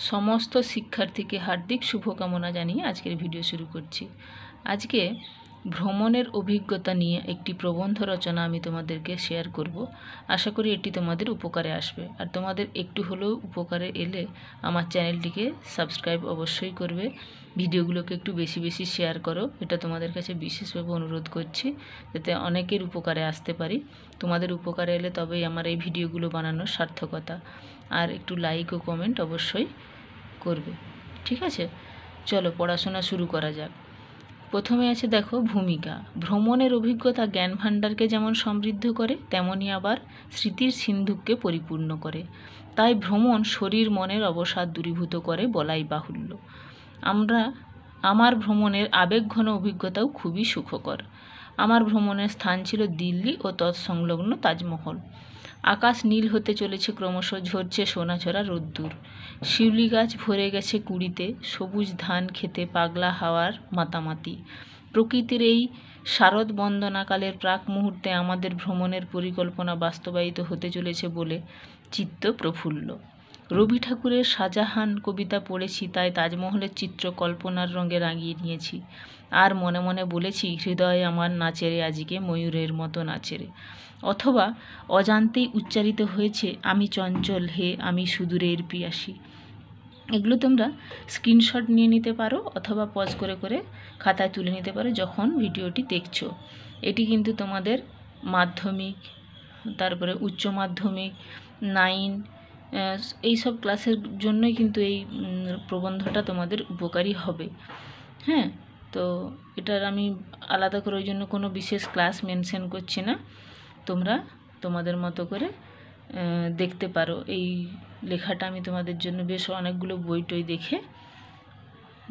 সমস্ত শিক্ষার্থীকে হার্দিক শুভকামনা জানিয়ে আজকের ভিডিও শুরু করছি। আজকে ভ্রমণের অভিজ্ঞতা নিয়ে একটি প্রবন্ধ রচনা আমি তোমাদেরকে শেয়ার করব। আশা করি এটি তোমাদের উপকারে আসবে। আর তোমাদের একটু হলেও উপকারে এলে আমার চ্যানেলটিকে সাবস্ক্রাইব অবশ্যই করবে, ভিডিওগুলোকে একটু বেশি বেশি শেয়ার করো। এটা তোমাদের কাছে বিশেষভাবে অনুরোধ করছি, যাতে অনেকের উপকারে আসতে পারি। তোমাদের উপকারে এলে তবেই আমার এই ভিডিওগুলো বানানোর সার্থকতা। আর একটু লাইক ও কমেন্ট অবশ্যই করবে, ঠিক আছে? চলো পড়াশোনা শুরু করা যাক। প্রথমে আছে দেখো ভূমিকা। ভ্রমণের অভিজ্ঞতা জ্ঞান ভাণ্ডারকে যেমন সমৃদ্ধ করে, তেমনি আবার স্মৃতির সিন্ধুককে পরিপূর্ণ করে। তাই ভ্রমণ শরীর মনের অবসাদ দূরীভূত করে বলাই বাহুল্য। আমার ভ্রমণের আবেগঘন অভিজ্ঞতাও খুবই সুখকর। আমার ভ্রমণের স্থান ছিল দিল্লি ও তৎসংলগ্ন তাজমহল। আকাশ নীল হতে চলেছে, ক্রমশ ঝরছে সোনাঝরা রোদ্দুর। শিউলি গাছ ভরে গেছে কুড়িতে, সবুজ ধান খেতে পাগলা হাওয়ার মাতামাতি। প্রকৃতির এই শারদ বন্দনাকালের প্রাক মুহূর্তে আমাদের ভ্রমণের পরিকল্পনা বাস্তবায়িত হতে চলেছে বলে চিত্ত প্রফুল্ল। রবি ঠাকুরের শাহজাহান কবিতা পড়েছি, তাই তাজমহলের চিত্র কল্পনার রঙে রাঙিয়ে নিয়েছি। আর মনে মনে বলেছি, হৃদয়ে আমার নাচেরে আজকে ময়ূরের মতো নাচেরে। অথবা অজান্তেই উচ্চারিত হয়েছে, আমি চঞ্চল হে আমি সুদূরের পিয়াসী। এগুলো তোমরা স্ক্রিনশট নিয়ে নিতে পারো অথবা পজ করে করে খাতায় তুলে নিতে পারো যখন ভিডিওটি দেখছো। এটি কিন্তু তোমাদের মাধ্যমিক, তারপরে উচ্চ মাধ্যমিক, 9 এইসব ক্লাসের জন্যই কিন্তু এই প্রবন্ধটা তোমাদের উপকারী হবে। হ্যাঁ, তো এটার আমি আলাদা করে ওই জন্য কোনো বিশেষ ক্লাস মেনশন করছি না। তোমরা তোমাদের মতো করে দেখতে পারো। এই লেখাটা আমি তোমাদের জন্য বেশ অনেকগুলো বই টই দেখে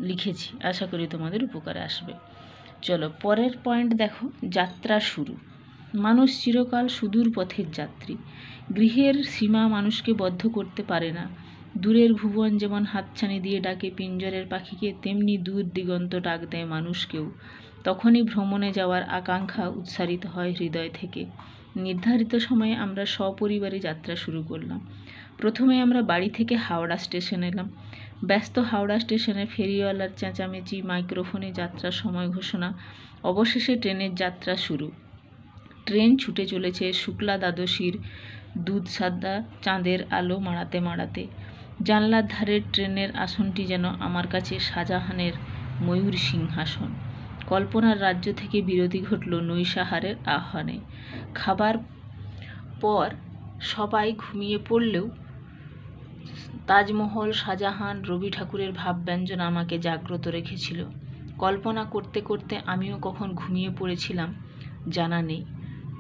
লিখেছি, আশা করি তোমাদের উপকারে আসবে। চলো পরের পয়েন্ট দেখো, যাত্রা শুরু। মানুষ চিরকাল সুদূর পথের যাত্রী। গৃহের সীমা মানুষকে বদ্ধ করতে পারে না। দূরের ভুবন যেমন হাতছানি দিয়ে ডাকে পিঞ্জরের পাখিকে, তেমনি দূর দিগন্ত ডাক দেয় মানুষকেও। তখনই ভ্রমণে যাওয়ার আকাঙ্ক্ষা উৎসারিত হয় হৃদয় থেকে। নির্ধারিত সময়ে আমরা সপরিবারে যাত্রা শুরু করলাম। প্রথমে আমরা বাড়ি থেকে হাওড়া স্টেশন এলাম। ব্যস্ত হাওড়া স্টেশনে ফেরিওয়ালার চেঁচামেচি, মাইক্রোফোনে যাত্রার সময় ঘোষণা। অবশেষে ট্রেনের যাত্রা শুরু। ট্রেন ছুটে চলেছে শুক্লা দ্বাদশীর দুধসাদা চাঁদের আলো মাড়াতে মাড়াতে। জানলার ধারের ট্রেনের আসনটি যেন আমার কাছে শাহজাহানের ময়ূর সিংহাসন। কল্পনার রাজ্য থেকে বিরতি ঘটল নৈশাহারের আহ্বানে। খাবার পর সবাই ঘুমিয়ে পড়লেও তাজমহল, শাহজাহান, রবি ঠাকুরের ভাবব্যঞ্জন আমাকে জাগ্রত রেখেছিল। কল্পনা করতে করতে আমিও কখন ঘুমিয়ে পড়েছিলাম জানা নেই।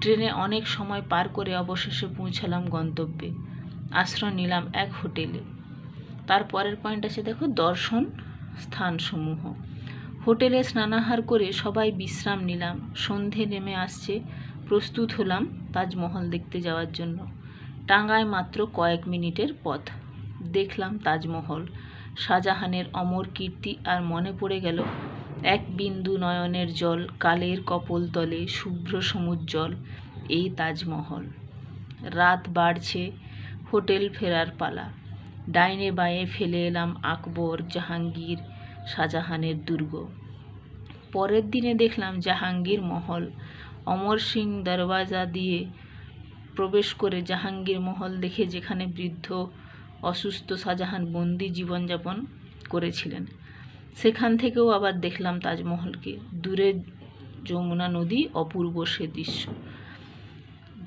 ট্রেনে অনেক সময় পার করে অবশেষে পৌঁছালাম গন্তব্যে। আশ্রয় নিলাম এক হোটেলে। তারপরের পয়েন্ট আছে দেখো, দর্শন স্থানসমূহ। হোটেলে স্নানাহার করে সবাই বিশ্রাম নিলাম। সন্ধে নেমে আসছে, প্রস্তুত হলাম তাজমহল দেখতে যাওয়ার জন্য। টাঙ্গায় মাত্র কয়েক মিনিটের পথ। দেখলাম তাজমহল, শাহজাহানের অমর কীর্তি, আর মনে পড়ে গেল এক বিন্দু নয়নের জল, কালের কপোল তলে শুভ্র সমুজ্জ্বল এই তাজমহল। রাত বাড়ছে, হোটেল ফেরার পালা। ডাইনে বাঁয়ে ফেলে এলাম আকবর, জাহাঙ্গীর, শাহজাহানের দুর্গ। পরের দিনে দেখলাম জাহাঙ্গীর মহল। অমর সিং দরওয়াজা দিয়ে প্রবেশ করে জাহাঙ্গীর মহল দেখে, যেখানে বৃদ্ধ অসুস্থ শাহজাহান বন্দি জীবনযাপন করেছিলেন, সেখান থেকেও আবার দেখলাম তাজমহলকে। দূরে যমুনা নদী, অপূর্ব সে দৃশ্য।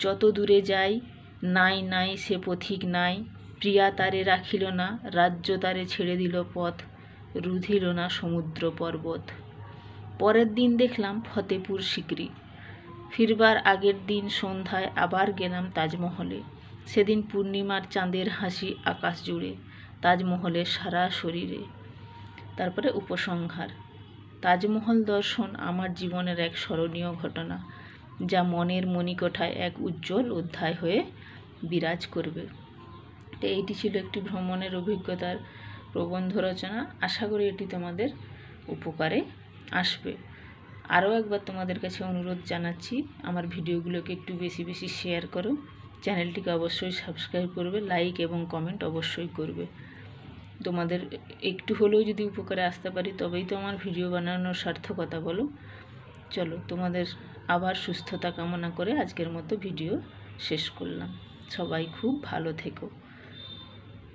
যত দূরে যাই, নাই নাই সে পথিক নাই। প্রিয়া তারে রাখিল না, রাজ্য তারে ছেড়ে দিল পথ, রুধিল না সমুদ্র পর্বত। পরের দিন দেখলাম ফতেপুর সিকরি। ফিরবার আগের দিন সন্ধ্যায় আবার গেলাম তাজমহলে। সেদিন পূর্ণিমার চাঁদের হাসি আকাশ জুড়ে, তাজমহলের সারা শরীরে। তারপরে উপসংহার। তাজমহল দর্শন আমার জীবনের এক স্মরণীয় ঘটনা, যা মনের মণিকোঠায় এক উজ্জ্বল অধ্যায় হয়ে বিরাজ করবে। তো এইটি ছিল একটি ভ্রমণের অভিজ্ঞতার প্রবন্ধ রচনা। আশা করি এটি তোমাদের উপকারে আসবে। আরও একবার তোমাদের কাছে অনুরোধ জানাচ্ছি, আমার ভিডিওগুলোকে একটু বেশি বেশি শেয়ার করো, চ্যানেলটিকে অবশ্যই সাবস্ক্রাইব করবে, লাইক এবং কমেন্ট অবশ্যই করবে। তোমাদের একটু হলেও যদি উপকারে আসতে পারি তবেই তো আমার ভিডিও বানানোর সার্থকতা, বলো। চলো, তোমাদের আবার সুস্থতা কামনা করে আজকের মতো ভিডিও শেষ করলাম। সবাই খুব ভালো থেকো।